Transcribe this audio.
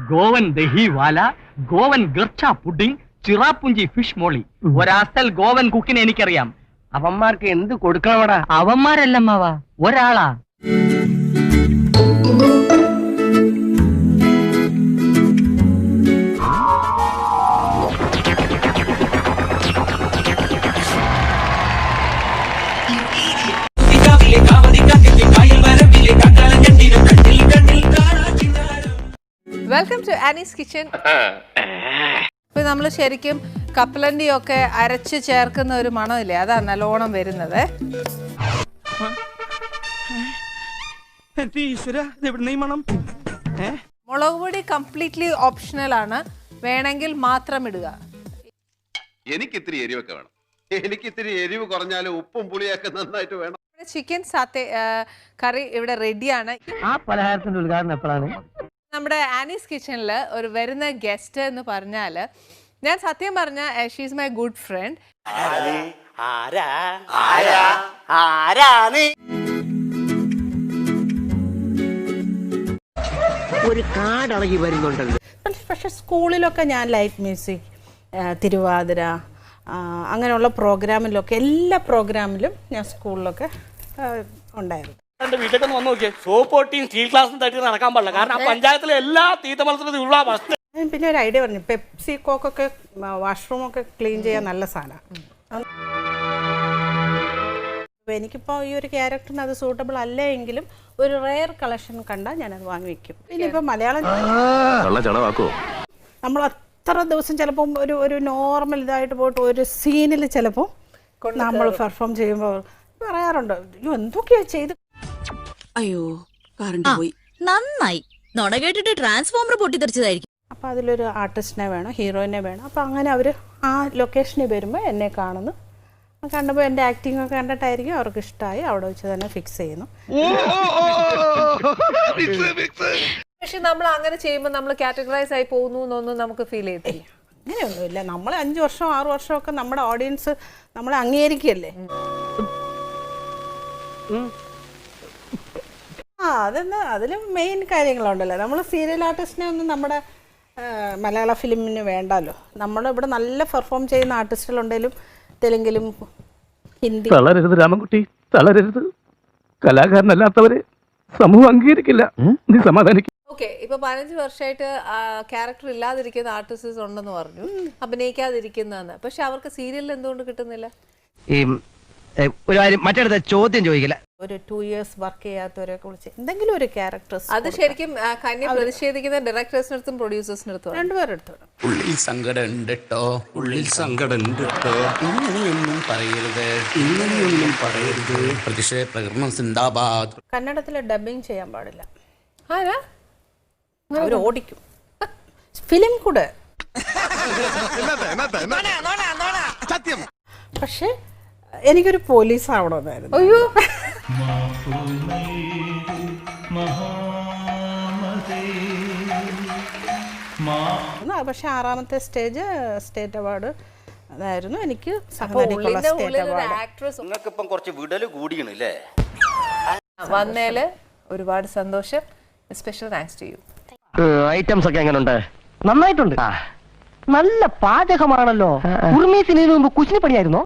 Goan dahi wala, Goan ഗർച്ച pudding, Cherrapunji fish molee. ഒരസൽ Goan കുക്കിനെ എനിക്കറിയാം. അവന്മാർക്ക് എന്ത് കൊടുക്കണമടാ? അവന്മാരല്ലമ്മാവാ, ഒരാളാ. Welcome to Annie's kitchen. ഇപ്പൊ നമ്മൾ ശരിക്കും കപ്പലണ്ടി ഒക്കെ അരച്ച് ചേർക്കുന്ന ഒരു മണമില്ലേ, അതാ നല്ലോണം വരുന്നത്. മുളക് പൊടി കംപ്ലീറ്റ്ലി ഓപ്ഷണൽ ആണ്, വേണമെങ്കിൽ മാത്രം ഇടുക. എനിക്ക് ഇത്തിരി എരിവൊക്കെ വേണം. എനിക്ക് ഇത്തിരി എരിവ് കുറഞ്ഞാലും ഉപ്പും പുളിയൊക്കെ നന്നായിട്ട് വേണം. ചിക്കൻ സാത്തേ കറി ഇവിടെ റെഡിയാണ്. ആ പലഹാരത്തിന്റെ ഉദ്ഘാടനം എപ്പോഴാണ്? നമ്മുടെ ആനീസ് കിച്ചണിൽ ഒരു വരുന്ന ഗസ്റ്റ് എന്ന് പറഞ്ഞാൽ, ഞാൻ സത്യം പറഞ്ഞ ഷീസ് മൈ ഗുഡ് ഫ്രണ്ട്. ഒരു കാടളകി വരുന്നുണ്ടല്ലോ. പക്ഷെ സ്കൂളിലൊക്കെ ഞാൻ ലൈറ്റ് മ്യൂസിക്, തിരുവാതിര, അങ്ങനെയുള്ള പ്രോഗ്രാമിലൊക്കെ, എല്ലാ പ്രോഗ്രാമിലും ഞാൻ സ്കൂളിലൊക്കെ ഉണ്ടായിരുന്നു. എന്റെ വീട്ടിലേക്ക് ഒന്ന് വന്ന് നോക്കിയേ, സോപ്പ് പൊട്ടിയും സ്റ്റീൽ ഗ്ലാസും തട്ടി നടക്കാൻ പാടില്ല. കാരണം ആ പഞ്ചായത്തിലെ എല്ലാ തീറ്റ മത്സരത്തിലും ഉള്ള വസ്തു. പിന്നെ ഒരു ഐഡിയ പറഞ്ഞു, പെപ്സി കോക്കൊക്കെ വാഷ്റൂമൊക്കെ ക്ലീൻ ചെയ്യാൻ നല്ല സാധനമാണ്. എനിക്കിപ്പോൾ ഈ ഒരു ക്യാരക്ടറിന് അത് സൂട്ടബിൾ അല്ല എങ്കിലും ഒരു റെയർ കളക്ഷൻ കണ്ടാൽ ഞാനത് വാങ്ങി വയ്ക്കും. ഇനിയിപ്പോൾ മലയാളം നമ്മൾ അത്ര ദിവസം ചിലപ്പം ഒരു നോർമൽ ഇതായിട്ട് പോയിട്ട് ഒരു സീനിൽ ചിലപ്പോൾ നമ്മൾ പെർഫോം ചെയ്യുമ്പോൾ പറയാറുണ്ട്, അയ്യോ എന്തൊക്കെയാ ചെയ്ത്. അയ്യോ കറണ്ട് പോയി. നന്നായി, നുണ കേട്ടിട്ട് ട്രാൻസ്ഫോമർ പൊട്ടിത്തെറിച്ചതായിരിക്കും. അപ്പോൾ അതിലൊരു ആർട്ടിസ്റ്റിനെ വേണം, ഹീറോയിനെ വേണം. അപ്പോൾ അങ്ങനെ അവർ ആ ലൊക്കേഷനിൽ വരുമ്പോൾ എന്നെ കാണുന്നു, കണ്ടപ്പോൾ എൻ്റെ ആക്ടിംഗ് ഒക്കെ കണ്ടിട്ടായിരിക്കും അവർക്ക് ഇഷ്ടമായി, അവിടെ വെച്ച് തന്നെ ഫിക്സ് ചെയ്യുന്നു. പക്ഷെ നമ്മൾ അങ്ങനെ ചെയ്യുമ്പോൾ നമ്മൾ കാറ്റഗറൈസ് ആയി പോകുന്നു എന്നൊന്നും നമുക്ക് ഫീൽ ചെയ്തില്ല. അങ്ങനെയൊന്നുമില്ല. നമ്മൾ 5 വർഷം 6 വർഷമൊക്കെ നമ്മുടെ ഓഡിയൻസ് നമ്മളെ അംഗീകരിക്കുകയല്ലേ. അതിൽ മെയിൻ കാര്യങ്ങളുണ്ടല്ലോ. നമ്മൾ സീരിയൽ ആർട്ടിസ്റ്റിനെ ഒന്നും നമ്മുടെ മലയാള ഫിലിമിന് വേണ്ടല്ലോ. നമ്മളിവിടെ നല്ല പെർഫോം ചെയ്യുന്ന ആർട്ടിസ്റ്റുകളുണ്ടെങ്കിലും തെലുങ്കിലും ഹിന്ദി. തളരരുത് രാമൻകുട്ടി, തളരരുത്. കലാകാരനല്ലാത്തവരെ സമൂഹം അംഗീകരിക്കില്ല. നീ സമാധാനിക്കും. ഓക്കെ, ഇപ്പൊ 15 വർഷമായിട്ട് ക്യാരക്ടർ ഇല്ലാതിരിക്കുന്ന ആർട്ടിസ്റ്റ് ഉണ്ടെന്ന് പറഞ്ഞു, അഭിനയിക്കാതിരിക്കുന്നതെന്ന്. പക്ഷെ അവർക്ക് സീരിയലിൽ എന്തുകൊണ്ട് കിട്ടുന്നില്ല? ഒരു കാര്യം മറ്റടുത്ത ചോദ്യം ചോദിക്കില്ല. ഒരു 2 years വർക്ക് ചെയ്യാത്തവരെ കുറിച്ച് എന്തെങ്കിലും ഒരു ക്യാരക്ടേഴ്സ്, അത് ശരിക്കും കന്യ പ്രതിഷേധിക്കുന്ന ഡയറക്ടേഴ്സിനടുത്തും പ്രൊഡ്യൂസേഴ്സിനടുത്തും രണ്ടുപേരെടുത്തു. ഉള്ളിൽ സങ്കടം ഉണ്ട് ട്ടോ, ഉള്ളിൽ സങ്കടം ഉണ്ട് ട്ടോ. ഇങ്ങനെയൊന്നും പറയരുത്, ഇങ്ങനെയൊന്നും പറയരുത്. പ്രതിഷേധ പ്രകടനം സിന്ദാബാദ്. കന്നഡത്തിൽ ഡബിങ് ചെയ്യാൻ പാടില്ല, ആരാ അവർ ഓടിക്കും. ഫിലിം കൂടെ. പക്ഷെ എനിക്കൊരു പോലീസ് ആവണമെന്നായിരുന്നു. അയ്യോ, പക്ഷെ 6ാമത്തെ സ്റ്റേജ് സ്റ്റേറ്റ് അവാർഡ് അതായിരുന്നു എനിക്ക്. നിങ്ങൾക്കിപ്പം കുറച്ച് വിടല് കൂടിയണല്ലേ. വന്നേല് ഒരുപാട് സന്തോഷം. Special thanks to you. Items ഒക്കെ എങ്ങനെയുണ്ട്? നന്നായിട്ടുണ്ട്. നല്ല പാചകമാണല്ലോ. ഉർമീസിന് മുമ്പ് കുശിനി പണിയായിരുന്നോ?